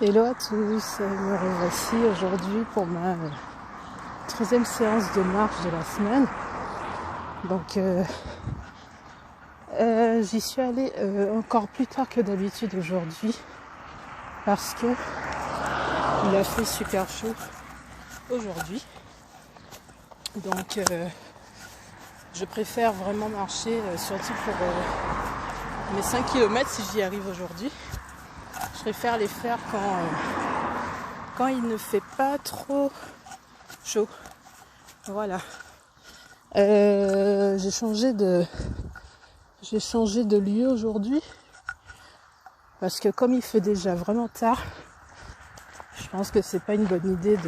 Hello à tous, me revoici aujourd'hui pour ma troisième séance de marche de la semaine. Donc j'y suis allée encore plus tard que d'habitude aujourd'hui parce que il a fait super chaud aujourd'hui. Donc je préfère vraiment marcher surtout pour mes 5 km si j'y arrive aujourd'hui. Je préfère les faire quand il ne fait pas trop chaud. Voilà. J'ai changé de lieu aujourd'hui parce que comme il fait déjà vraiment tard, je pense que c'est pas une bonne idée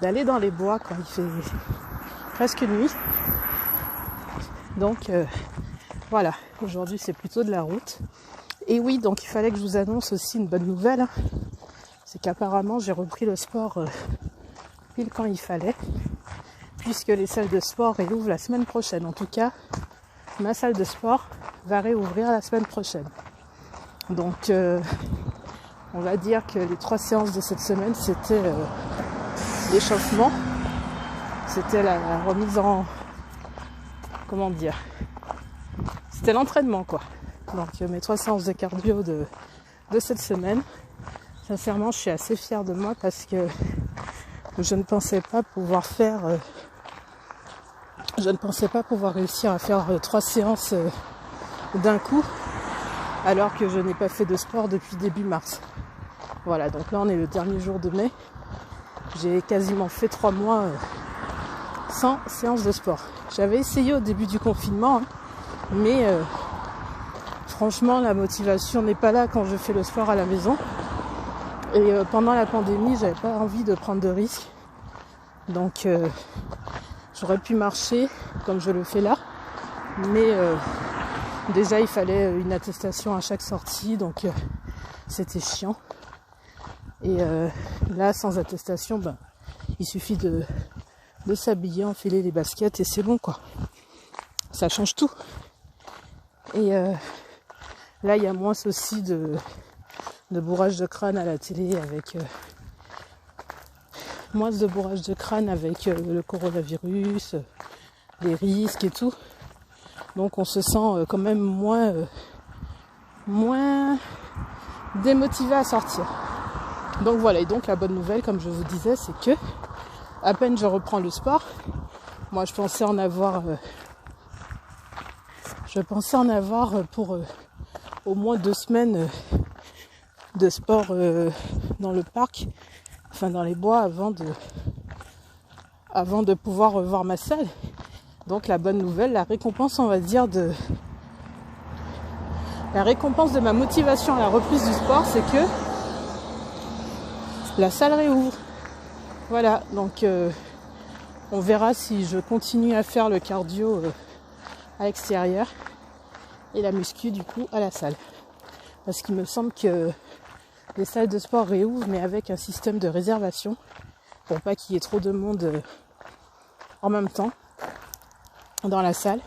d'aller dans les bois quand il fait presque nuit. Donc voilà, aujourd'hui c'est plutôt de la route. Et oui, donc il fallait que je vous annonce aussi une bonne nouvelle. C'est qu'apparemment j'ai repris le sport pile quand il fallait, puisque les salles de sport réouvrent la semaine prochaine. En tout cas, ma salle de sport va réouvrir la semaine prochaine. Donc on va dire que les 3 séances de cette semaine, c'était l'échauffement. C'était la remise en... Comment dire ? C'était l'entraînement, quoi. Donc mes 3 séances de cardio de cette semaine. Sincèrement, je suis assez fière de moi parce que je ne pensais pas pouvoir réussir à faire 3 séances d'un coup alors que je n'ai pas fait de sport depuis début mars. Voilà, donc là on est le dernier jour de mai. J'ai quasiment fait 3 mois sans séance de sport. J'avais essayé au début du confinement, mais franchement la motivation n'est pas là quand je fais le sport à la maison. Et pendant la pandémie, j'avais pas envie de prendre de risques. Donc j'aurais pu marcher comme je le fais là. Mais déjà il fallait une attestation à chaque sortie, donc c'était chiant. Et là sans attestation, il suffit de s'habiller, enfiler les baskets et c'est bon, quoi. Ça change tout. Et là il y a moins aussi de bourrage de crâne à la télé avec le coronavirus, les risques et tout. Donc on se sent quand même moins démotivé à sortir. Donc voilà, et donc la bonne nouvelle, comme je vous disais, c'est que à peine je reprends le sport, moi je pensais en avoir pour au moins 2 semaines de sport dans le parc, enfin dans les bois avant de pouvoir revoir ma salle. Donc la bonne nouvelle, la récompense de ma motivation à la reprise du sport, c'est que la salle réouvre. Voilà, donc on verra si je continue à faire le cardio à l'extérieur et la muscu du coup à la salle. Parce qu'il me semble que les salles de sport réouvrent, mais avec un système de réservation pour pas qu'il y ait trop de monde en même temps dans la salle.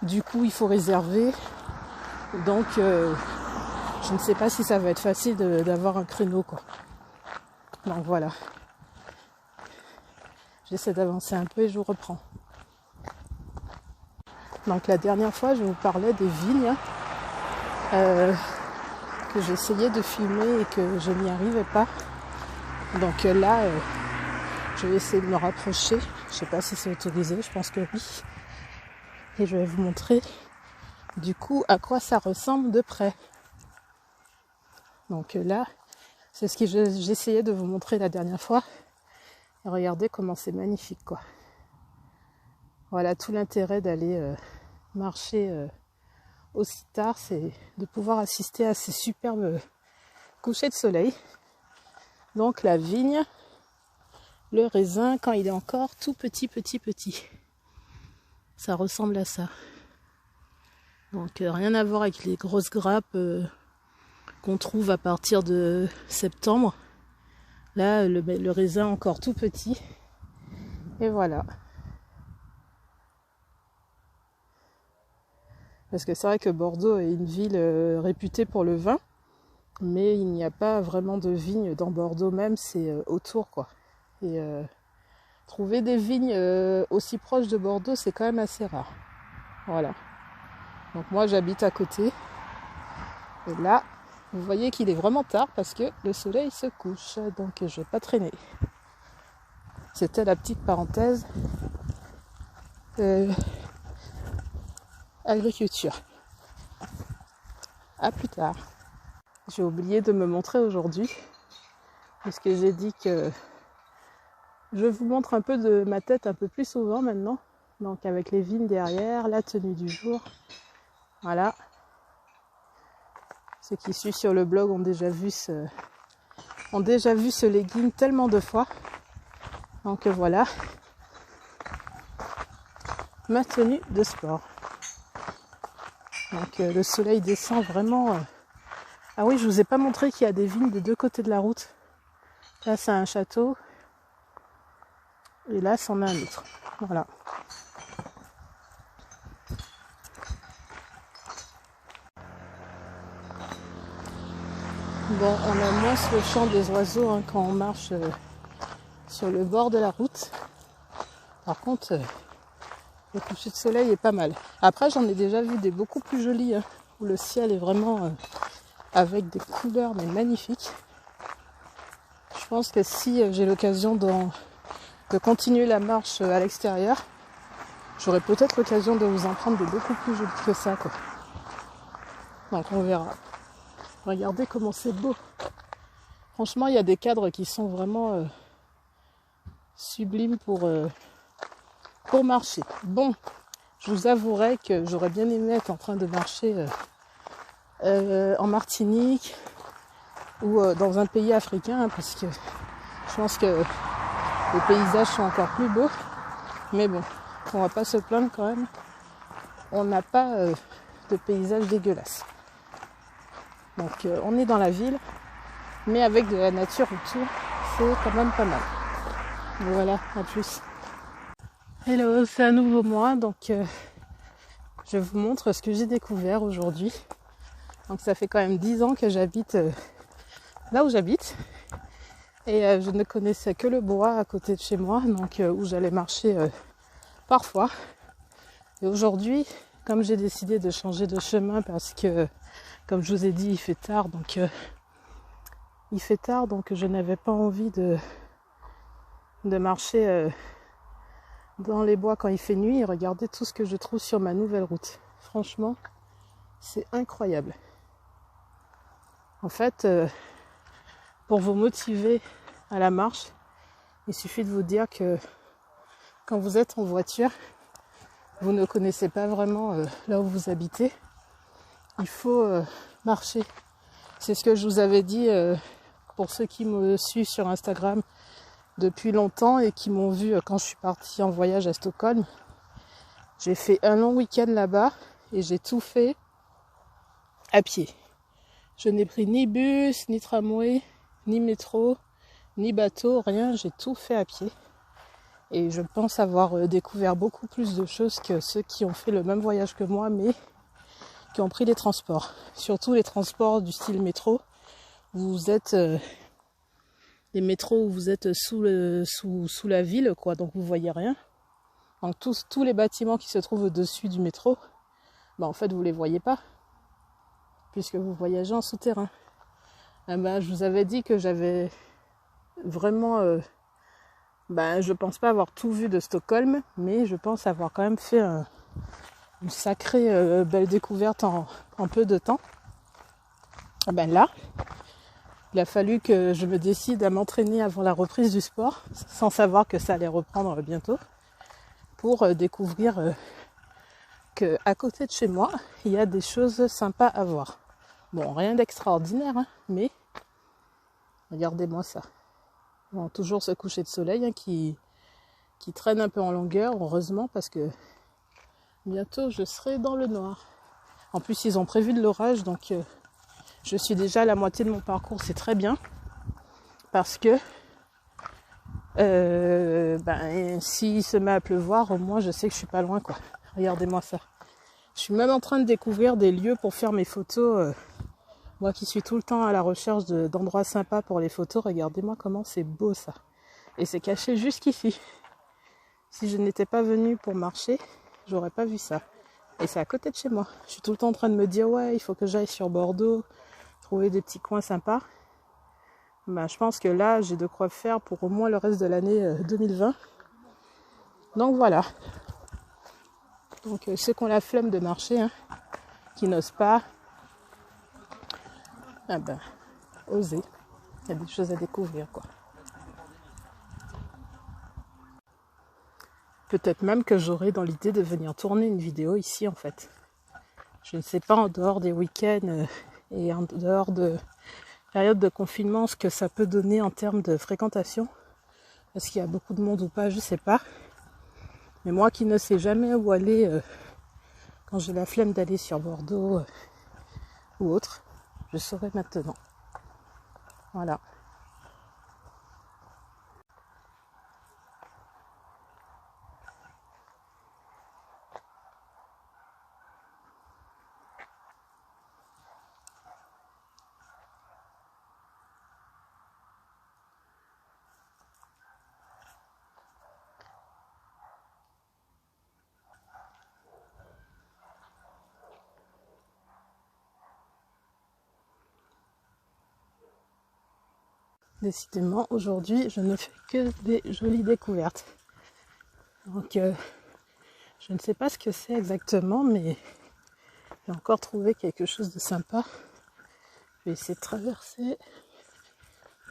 Du coup, il faut réserver. Donc, je ne sais pas si ça va être facile d'avoir un créneau, quoi. Donc voilà. J'essaie d'avancer un peu et je vous reprends. Donc la dernière fois, je vous parlais des vignes que j'essayais de filmer et que je n'y arrivais pas. Donc là, je vais essayer de me rapprocher. Je ne sais pas si c'est autorisé, je pense que oui. Et je vais vous montrer du coup à quoi ça ressemble de près. Donc là, c'est ce que j'essayais de vous montrer la dernière fois. Et regardez comment c'est magnifique, quoi. Voilà, tout l'intérêt d'aller marcher aussi tard, c'est de pouvoir assister à ces superbes couchers de soleil. Donc la vigne, le raisin quand il est encore tout petit. Ça ressemble à ça. Donc rien à voir avec les grosses grappes qu'on trouve à partir de septembre. Là, le raisin encore tout petit. Et voilà. Parce que c'est vrai que Bordeaux est une ville réputée pour le vin. Mais il n'y a pas vraiment de vignes dans Bordeaux même, c'est autour quoi. Et trouver des vignes aussi proches de Bordeaux, c'est quand même assez rare. Voilà. Donc moi j'habite à côté. Et là, vous voyez qu'il est vraiment tard parce que le soleil se couche. Donc je vais pas traîner. C'était la petite parenthèse. Agriculture. À plus tard. J'ai oublié de me montrer aujourd'hui. Parce que j'ai dit que je vous montre un peu de ma tête un peu plus souvent maintenant. Donc avec les vignes derrière, la tenue du jour. Voilà. Ceux qui suivent sur le blog ont déjà vu ce legging tellement de fois. Donc voilà. Ma tenue de sport. Donc le soleil descend vraiment. Ah oui, je vous ai pas montré qu'il y a des vignes des deux côtés de la route. Là c'est un château. Et là c'en a un autre. Voilà. Bon, on a moins le chant des oiseaux hein, quand on marche sur le bord de la route. Par contre, le coucher de soleil est pas mal. Après, j'en ai déjà vu des beaucoup plus jolis, hein, où le ciel est vraiment avec des couleurs mais magnifiques. Je pense que si j'ai l'occasion de continuer la marche à l'extérieur, j'aurai peut-être l'occasion de vous en prendre de beaucoup plus jolis que ça, quoi. Donc on verra. Regardez comment c'est beau. Franchement, il y a des cadres qui sont vraiment sublimes pour marcher. Bon, je vous avouerai que j'aurais bien aimé être en train de marcher en Martinique ou dans un pays africain, hein, parce que je pense que les paysages sont encore plus beaux. Mais bon, on va pas se plaindre quand même. On n'a pas de paysages dégueulasses. Donc on est dans la ville, mais avec de la nature autour, c'est quand même pas mal. Voilà, à plus. Hello, c'est à nouveau moi, donc je vous montre ce que j'ai découvert aujourd'hui. Donc ça fait quand même 10 ans que j'habite là où j'habite. Et je ne connaissais que le bois à côté de chez moi, donc où j'allais marcher parfois. Et aujourd'hui, comme j'ai décidé de changer de chemin parce que, comme je vous ai dit, il fait tard, donc je n'avais pas envie de marcher dans les bois quand il fait nuit et regarder tout ce que je trouve sur ma nouvelle route. Franchement, c'est incroyable. En fait, pour vous motiver à la marche, il suffit de vous dire que quand vous êtes en voiture, vous ne connaissez pas vraiment là où vous habitez. Il faut marcher. C'est ce que je vous avais dit pour ceux qui me suivent sur Instagram depuis longtemps et qui m'ont vu quand je suis partie en voyage à Stockholm. J'ai fait un long week-end là-bas et j'ai tout fait à pied. Je n'ai pris ni bus, ni tramway, ni métro, ni bateau, rien. J'ai tout fait à pied. Et je pense avoir découvert beaucoup plus de choses que ceux qui ont fait le même voyage que moi, mais qui ont pris les transports. Surtout les transports du style métro. Vous êtes les métros où vous êtes sous la ville, quoi, donc vous voyez rien. Donc tous les bâtiments qui se trouvent au-dessus du métro, en fait vous les voyez pas, puisque vous voyagez en souterrain. Je vous avais dit que j'avais vraiment je pense pas avoir tout vu de Stockholm, mais je pense avoir quand même fait une sacrée belle découverte en peu de temps. Là, il a fallu que je me décide à m'entraîner avant la reprise du sport, sans savoir que ça allait reprendre bientôt, pour découvrir qu'à côté de chez moi, il y a des choses sympas à voir. Bon, rien d'extraordinaire, hein, mais regardez-moi ça. Bon, toujours ce coucher de soleil hein, qui traîne un peu en longueur, heureusement, parce que bientôt je serai dans le noir. En plus, ils ont prévu de l'orage, donc je suis déjà à la moitié de mon parcours, c'est très bien. Parce que s'il se met à pleuvoir, au moins je sais que je suis pas loin, quoi. Regardez-moi ça. Je suis même en train de découvrir des lieux pour faire mes photos Moi qui suis tout le temps à la recherche d'endroits sympas pour les photos, regardez-moi comment c'est beau ça. Et c'est caché jusqu'ici. Si je n'étais pas venue pour marcher, j'aurais pas vu ça. Et c'est à côté de chez moi. Je suis tout le temps en train de me dire ouais, il faut que j'aille sur Bordeaux, trouver des petits coins sympas. Ben, je pense que là, j'ai de quoi faire pour au moins le reste de l'année 2020. Donc voilà. Donc ceux qui ont la flemme de marcher, hein, qui n'osent pas, ah ben, osez. Il y a des choses à découvrir, quoi. Peut-être même que j'aurai dans l'idée de venir tourner une vidéo ici, en fait. Je ne sais pas, en dehors des week-ends et en dehors de période de confinement, ce que ça peut donner en termes de fréquentation. Est-ce qu'il y a beaucoup de monde ou pas, je ne sais pas. Mais moi qui ne sais jamais où aller quand j'ai la flemme d'aller sur Bordeaux ou autre, je saurai maintenant. Voilà. Décidément, aujourd'hui, je ne fais que des jolies découvertes. Donc, je ne sais pas ce que c'est exactement, mais j'ai encore trouvé quelque chose de sympa. Je vais essayer de traverser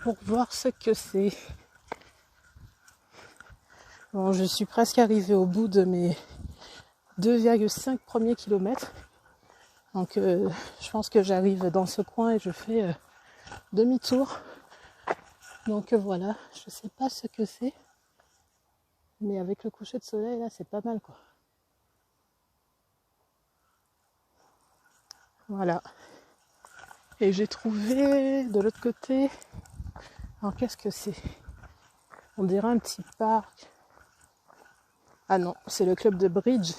pour voir ce que c'est. Bon, je suis presque arrivée au bout de mes 2,5 premiers kilomètres. Donc, je pense que j'arrive dans ce coin et je fais demi-tour. Donc voilà, je sais pas ce que c'est, mais avec le coucher de soleil là, c'est pas mal quoi. Voilà. Et j'ai trouvé de l'autre côté, alors qu'est-ce que c'est? On dirait un petit parc. Ah non, c'est le club de bridge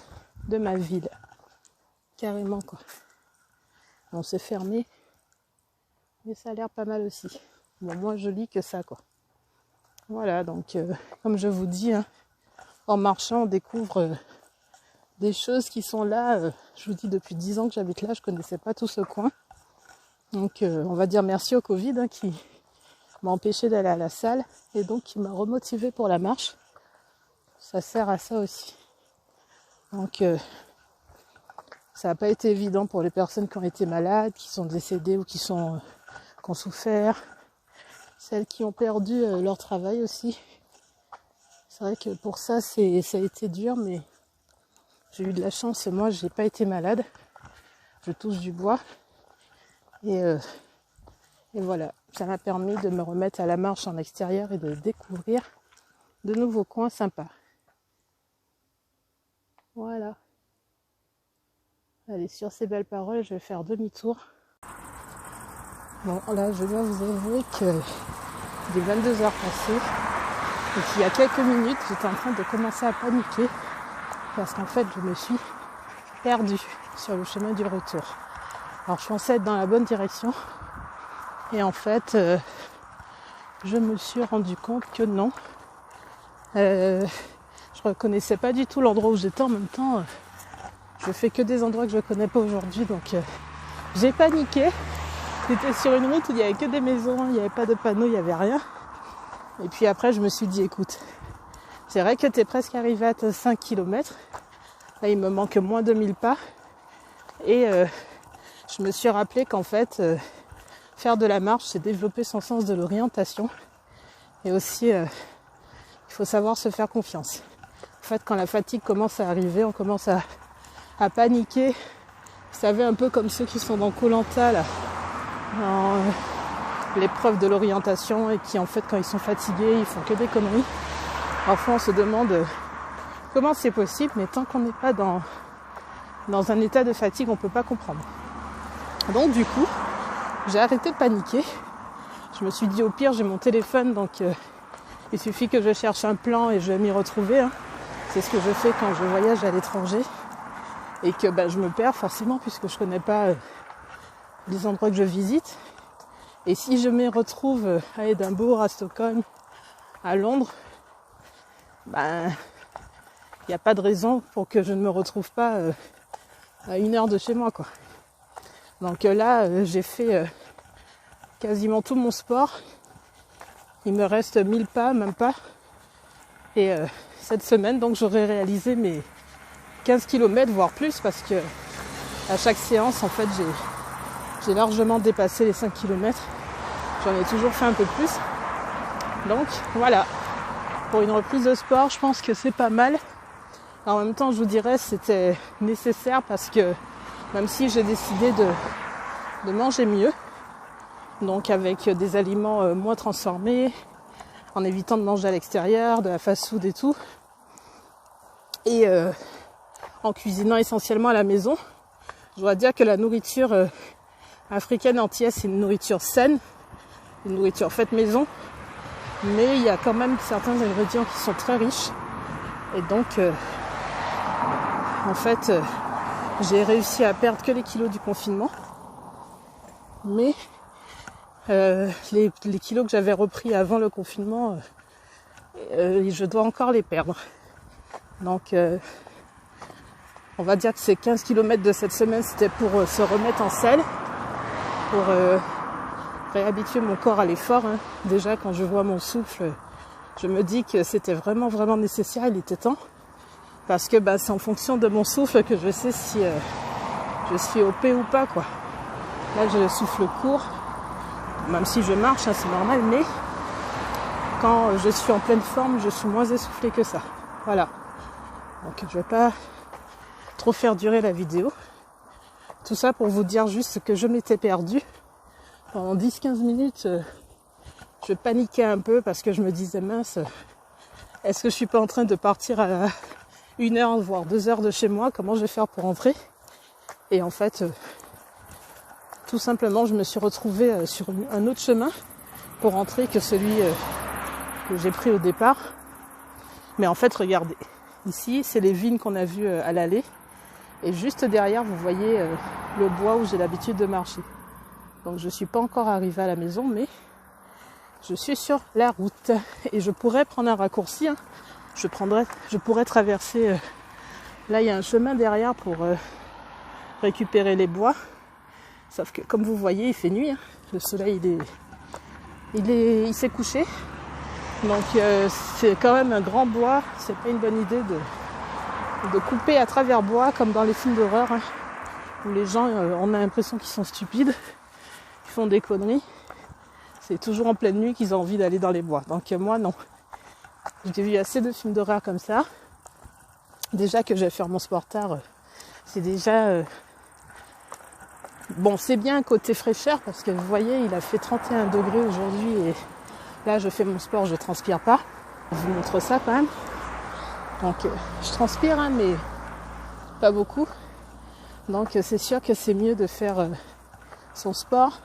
de ma ville. Carrément quoi. Bon, c'est fermé, mais ça a l'air pas mal aussi. Bon, moins joli que ça quoi. Voilà, donc comme je vous dis, hein, en marchant on découvre des choses qui sont là. Je vous dis, depuis 10 ans que j'habite là, je connaissais pas tout ce coin. Donc on va dire merci au Covid hein, qui m'a empêché d'aller à la salle et donc qui m'a remotivé pour la marche. Ça sert à ça aussi. Donc ça n'a pas été évident pour les personnes qui ont été malades, qui sont décédées ou qui ont souffert. Celles qui ont perdu leur travail aussi. C'est vrai que pour ça, ça a été dur, mais j'ai eu de la chance. Moi, j'ai pas été malade. Je touche du bois. Et voilà, ça m'a permis de me remettre à la marche en extérieur et de découvrir de nouveaux coins sympas. Voilà. Allez, sur ces belles paroles, je vais faire demi-tour. Bon, là, je dois vous avouer que des 22 heures passées et qu'il y a quelques minutes, j'étais en train de commencer à paniquer parce qu'en fait, je me suis perdue sur le chemin du retour. Alors, je pensais être dans la bonne direction et en fait, je me suis rendu compte que non. Je reconnaissais pas du tout l'endroit où j'étais. En même temps, je fais que des endroits que je connais pas aujourd'hui, donc j'ai paniqué. J'étais sur une route où il n'y avait que des maisons, il n'y avait pas de panneaux, il n'y avait rien. Et puis après, je me suis dit, écoute, c'est vrai que tu es presque arrivé à tes 5 km. Là, il me manque moins de 1000 pas. Et je me suis rappelé qu'en fait, faire de la marche, c'est développer son sens de l'orientation. Et aussi, il faut savoir se faire confiance. En fait, quand la fatigue commence à arriver, on commence à paniquer. Vous savez, un peu comme ceux qui sont dans Koh-Lanta, là. Dans l'épreuve de l'orientation et qui en fait quand ils sont fatigués ils font que des conneries. Parfois on se demande comment c'est possible, mais tant qu'on n'est pas dans un état de fatigue on peut pas comprendre. Donc du coup j'ai arrêté de paniquer. Je me suis dit au pire j'ai mon téléphone donc il suffit que je cherche un plan et je vais m'y retrouver hein. C'est ce que je fais quand je voyage à l'étranger et que je me perds forcément puisque je connais pas les endroits que je visite. Et si je me retrouve à Édimbourg, à Stockholm, à Londres, ben, il n'y a pas de raison pour que je ne me retrouve pas à 1 heure de chez moi, quoi. Donc là, j'ai fait quasiment tout mon sport. Il me reste 1000 pas, même pas. Et cette semaine, donc, j'aurai réalisé mes 15 km, voire plus, parce que à chaque séance, en fait, j'ai largement dépassé les 5 km. J'en ai toujours fait un peu plus. Donc, voilà. Pour une reprise de sport, je pense que c'est pas mal. En même temps, je vous dirais, c'était nécessaire parce que même si j'ai décidé de manger mieux, donc avec des aliments moins transformés, en évitant de manger à l'extérieur, de la fast-food et tout, et en cuisinant essentiellement à la maison, je dois dire que la nourriture africaine entière, c'est une nourriture saine, une nourriture faite maison, mais il y a quand même certains ingrédients qui sont très riches. Et donc, en fait, j'ai réussi à perdre que les kilos du confinement, mais les kilos que j'avais repris avant le confinement, je dois encore les perdre. Donc, on va dire que ces 15 km de cette semaine, c'était pour se remettre en selle, pour réhabituer mon corps à l'effort. Hein. Déjà, quand je vois mon souffle, je me dis que c'était vraiment, vraiment nécessaire, il était temps. Parce que c'est en fonction de mon souffle que je sais si je suis OP ou pas, quoi. Là, j'ai le souffle court, même si je marche, hein, c'est normal, mais quand je suis en pleine forme, je suis moins essoufflée que ça. Voilà. Donc, je vais pas trop faire durer la vidéo. Tout ça pour vous dire juste que je m'étais perdue. Pendant 10-15 minutes, je paniquais un peu parce que je me disais, mince, est-ce que je suis pas en train de partir à 1 heure, voire 2 heures de chez moi? Comment je vais faire pour rentrer? Et en fait, tout simplement, je me suis retrouvée sur un autre chemin pour rentrer que celui que j'ai pris au départ. Mais en fait, regardez, ici, c'est les vignes qu'on a vues à l'aller. Et juste derrière, vous voyez le bois où j'ai l'habitude de marcher. Donc, je ne suis pas encore arrivée à la maison, mais je suis sur la route. Et je pourrais prendre un raccourci. Hein. Je pourrais traverser... là, il y a un chemin derrière pour récupérer les bois. Sauf que, comme vous voyez, il fait nuit. Hein. Le soleil, il s'est couché. Donc, c'est quand même un grand bois. C'est pas une bonne idée de couper à travers bois, comme dans les films d'horreur, hein, où les gens, on a l'impression qu'ils sont stupides, qu'ils font des conneries. C'est toujours en pleine nuit qu'ils ont envie d'aller dans les bois. Donc, moi, non. J'ai vu assez de films d'horreur comme ça. Déjà que je vais faire mon sport tard, c'est déjà... Bon, c'est bien côté fraîcheur parce que vous voyez, il a fait 31 degrés aujourd'hui et là, je fais mon sport, je transpire pas. Je vous montre ça quand même. Donc, je transpire, hein, mais pas beaucoup. Donc, c'est sûr que c'est mieux de faire son sport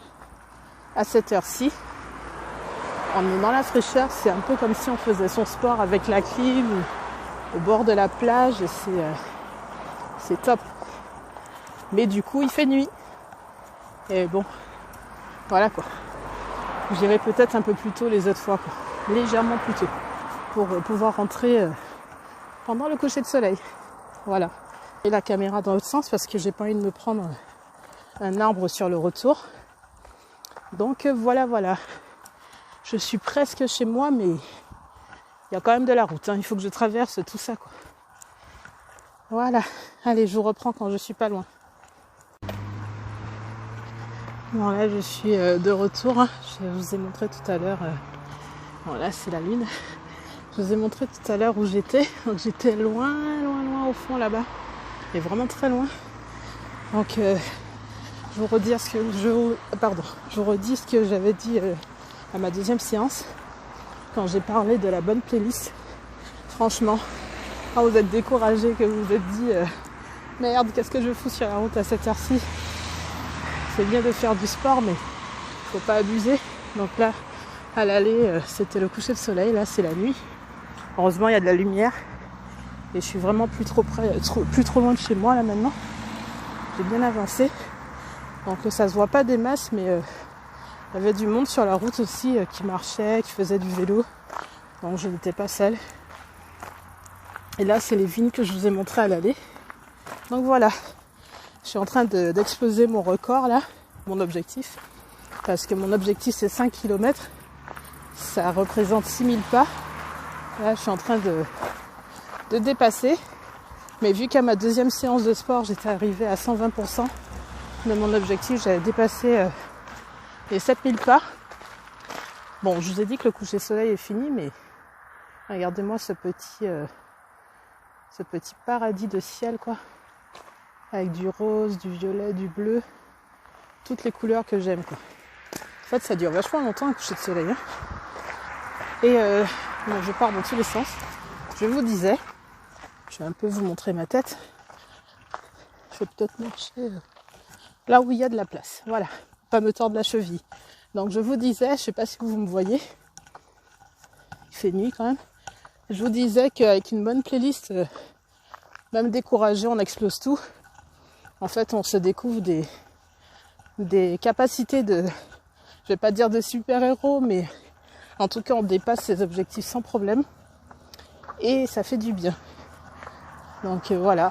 à cette heure-ci. On est dans la fraîcheur, c'est un peu comme si on faisait son sport avec la clim au bord de la plage. Et c'est top. Mais du coup, il fait nuit. Et bon, voilà quoi. J'irai peut-être un peu plus tôt les autres fois, quoi. Légèrement plus tôt, pour pouvoir rentrer pendant le coucher de soleil. Voilà. Et la caméra dans l'autre sens parce que j'ai pas envie de me prendre un arbre sur le retour. Donc voilà. Je suis presque chez moi, mais il y a quand même de la route. Hein. Il faut que je traverse tout ça, quoi. Voilà. Allez, je vous reprends quand je suis pas loin. Bon, là, je suis de retour. Hein. Je vous ai montré tout à l'heure. Bon, là, c'est la lune. Je vous ai montré tout à l'heure où j'étais. Donc, j'étais loin au fond, là-bas. Et vraiment très loin. Donc, je vous redis ce que j'avais dit à ma deuxième séance. Quand j'ai parlé de la bonne playlist. Franchement, quand vous êtes découragé, que vous vous êtes dit merde, qu'est-ce que je fous sur la route à cette heure-ci? C'est bien de faire du sport, mais faut pas abuser. Donc là, à l'aller, c'était le coucher de soleil. Là, c'est la nuit. Heureusement, il y a de la lumière. Et je suis vraiment plus trop loin de chez moi, là, maintenant. J'ai bien avancé. Donc ça se voit pas des masses, mais il y avait du monde sur la route aussi qui marchait, qui faisait du vélo. Donc je n'étais pas seule. Et là, c'est les vignes que je vous ai montrées à l'aller. Donc voilà, je suis en train d'exploser mon record là, mon objectif. Parce que mon objectif c'est 5 km. Ça représente 6000 pas. Là, je suis en train de dépasser. Mais vu qu'à ma deuxième séance de sport, j'étais arrivée à 120% de mon objectif, j'avais dépassé les 7000 pas. Bon, je vous ai dit que le coucher de soleil est fini, mais regardez-moi ce petit paradis de ciel, quoi. Avec du rose, du violet, du bleu. Toutes les couleurs que j'aime, quoi. En fait, ça dure vachement longtemps un coucher de soleil. Hein. Et bon, je pars dans tous les sens. Je vous disais, je vais un peu vous montrer ma tête. Je vais peut-être marcher là où il y a de la place. Voilà, pas me tordre la cheville. Donc je vous disais, je sais pas si vous me voyez. Il fait nuit quand même. Je vous disais qu'avec une bonne playlist, même découragé, on explose tout. En fait, on se découvre des capacités de, je vais pas dire de super-héros, mais en tout cas, on dépasse ses objectifs sans problème. Et ça fait du bien. Donc voilà,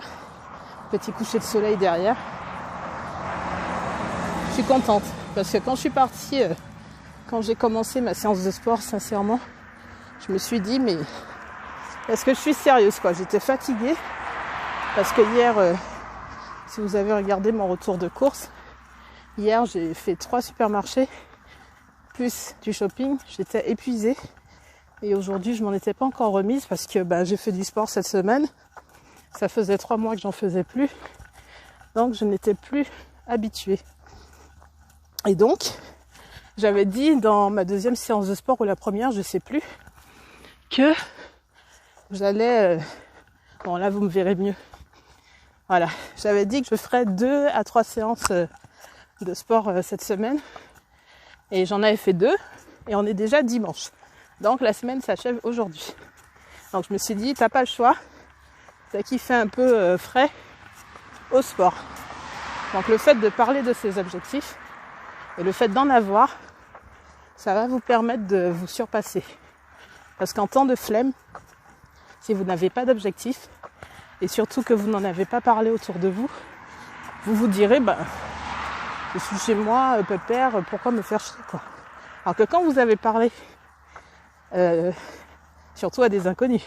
petit coucher de soleil derrière. Je suis contente. Parce que quand je suis partie, quand j'ai commencé ma séance de sport, sincèrement, je me suis dit, mais est-ce que je suis sérieuse, quoi? J'étais fatiguée. Parce que hier, si vous avez regardé mon retour de course, hier j'ai fait 3 supermarchés, plus du shopping, j'étais épuisée. Et aujourd'hui, je m'en étais pas encore remise parce que j'ai fait du sport cette semaine. Ça faisait 3 mois que j'en faisais plus. Donc, je n'étais plus habituée. Et donc, j'avais dit dans ma deuxième séance de sport ou la première, je sais plus, que j'allais... bon, là, vous me verrez mieux. Voilà, j'avais dit que je ferais 2 à 3 séances de sport cette semaine. Et j'en avais fait 2 et on est déjà dimanche. Donc la semaine s'achève aujourd'hui. Donc je me suis dit, t'as pas le choix. T'as kiffé un peu frais au sport. Donc le fait de parler de ces objectifs et le fait d'en avoir, ça va vous permettre de vous surpasser. Parce qu'en temps de flemme, si vous n'avez pas d'objectif, et surtout que vous n'en avez pas parlé autour de vous, vous vous direz, je suis chez moi, pépère, pourquoi me faire chier, quoi. Alors que quand vous avez parlé, surtout à des inconnus,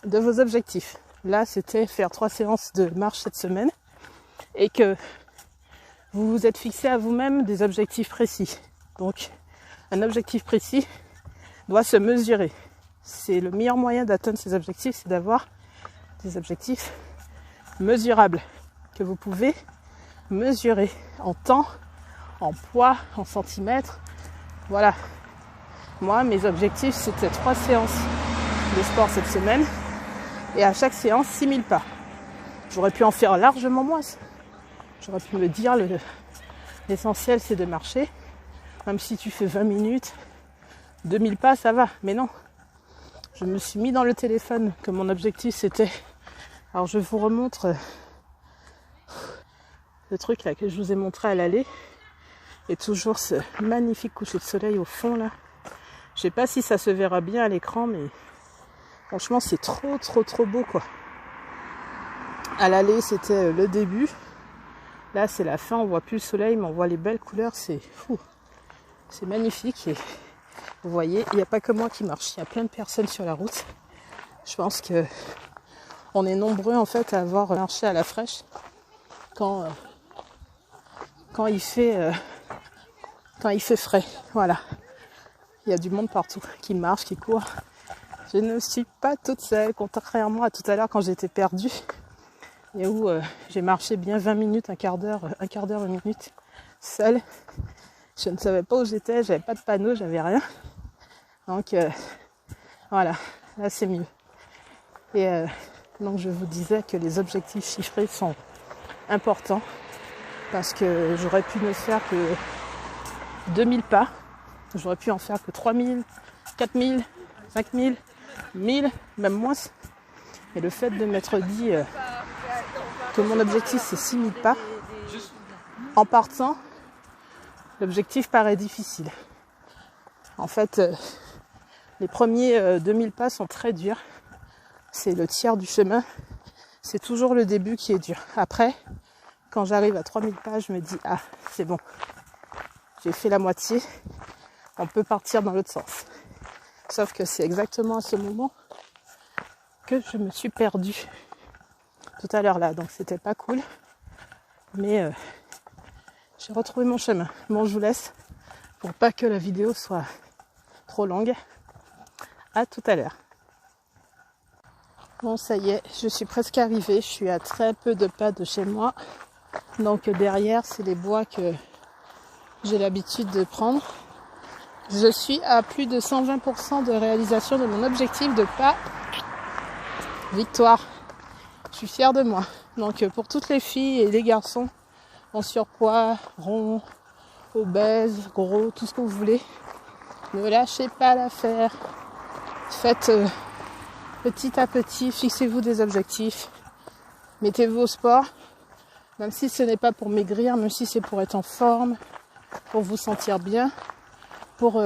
de vos objectifs, là c'était faire 3 séances de marche cette semaine, et que vous vous êtes fixé à vous-même des objectifs précis. Donc, un objectif précis doit se mesurer. C'est le meilleur moyen d'atteindre ces objectifs, c'est d'avoir des objectifs mesurables, que vous pouvez mesurer en temps, en poids, en centimètres. Voilà. Moi, mes objectifs, c'était 3 séances de sport cette semaine. Et à chaque séance, 6000 pas. J'aurais pu en faire largement moins. J'aurais pu me dire, l'essentiel, c'est de marcher. Même si tu fais 20 minutes, 2000 pas, ça va. Mais non. Je me suis mis dans le téléphone que mon objectif, c'était... Alors, je vous remontre le truc là que je vous ai montré à l'aller. Et toujours ce magnifique coucher de soleil au fond là. Je sais pas si ça se verra bien à l'écran, mais franchement c'est trop beau, quoi. À l'aller c'était le début. Là c'est la fin, on voit plus le soleil, mais on voit les belles couleurs, c'est fou. C'est magnifique et vous voyez, il n'y a pas que moi qui marche, il y a plein de personnes sur la route. Je pense que on est nombreux en fait à avoir marché à la fraîche quand il fait frais. Voilà. Il y a du monde partout qui marche, qui court. Je ne suis pas toute seule, contrairement à tout à l'heure quand j'étais perdue et où j'ai marché bien 20 minutes, un quart d'heure, 20 minutes seule. Je ne savais pas où j'étais, j'avais pas de panneau, j'avais rien. Donc voilà, là c'est mieux. Et donc je vous disais que les objectifs chiffrés sont importants parce que j'aurais pu ne faire que 2000 pas. J'aurais pu en faire que 3000, 4000, 5000, 1000, même moins. Et le fait de m'être dit que mon objectif c'est 6000 pas, en partant, l'objectif paraît difficile. En fait, les premiers 2000 pas sont très durs. C'est le tiers du chemin. C'est toujours le début qui est dur. Après, quand j'arrive à 3000 pas, je me dis « Ah, c'est bon. J'ai fait la moitié. On peut partir dans l'autre sens. » Sauf que c'est exactement à ce moment que je me suis perdue tout à l'heure là. Donc c'était pas cool. Mais j'ai retrouvé mon chemin. Bon, je vous laisse pour pas que la vidéo soit trop longue. À tout à l'heure. Bon, ça y est, je suis presque arrivée. Je suis à très peu de pas de chez moi. Donc derrière, c'est les bois que j'ai l'habitude de prendre. Je suis à plus de 120% de réalisation de mon objectif de pas. Victoire. Je suis fière de moi. Donc pour toutes les filles et les garçons en surpoids, ronds, obèses, gros, tout ce que vous voulez, ne lâchez pas l'affaire. Faites petit à petit, fixez-vous des objectifs. Mettez-vous au sport, même si ce n'est pas pour maigrir, même si c'est pour être en forme, pour vous sentir bien, pour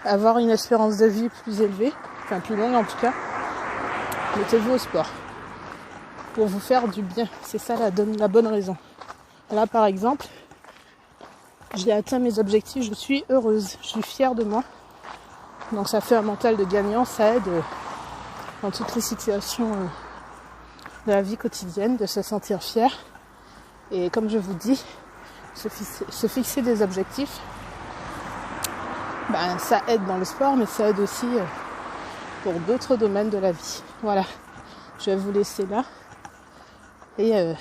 avoir une espérance de vie plus élevée, enfin plus longue en tout cas. Mettez-vous au sport pour vous faire du bien. C'est ça la bonne raison. Là par exemple, j'ai atteint mes objectifs, je suis heureuse, je suis fière de moi. Donc ça fait un mental de gagnant, ça aide dans toutes les situations de la vie quotidienne, de se sentir fier. Et comme je vous dis, se fixer des objectifs, ça aide dans le sport, mais ça aide aussi pour d'autres domaines de la vie. Voilà, je vais vous laisser là. Et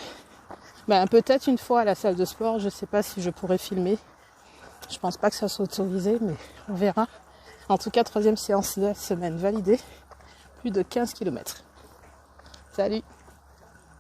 peut-être une fois à la salle de sport, je ne sais pas si je pourrais filmer. Je pense pas que ça soit autorisé, mais on verra. En tout cas, 3e séance de la semaine validée. Plus de 15 km. Salut!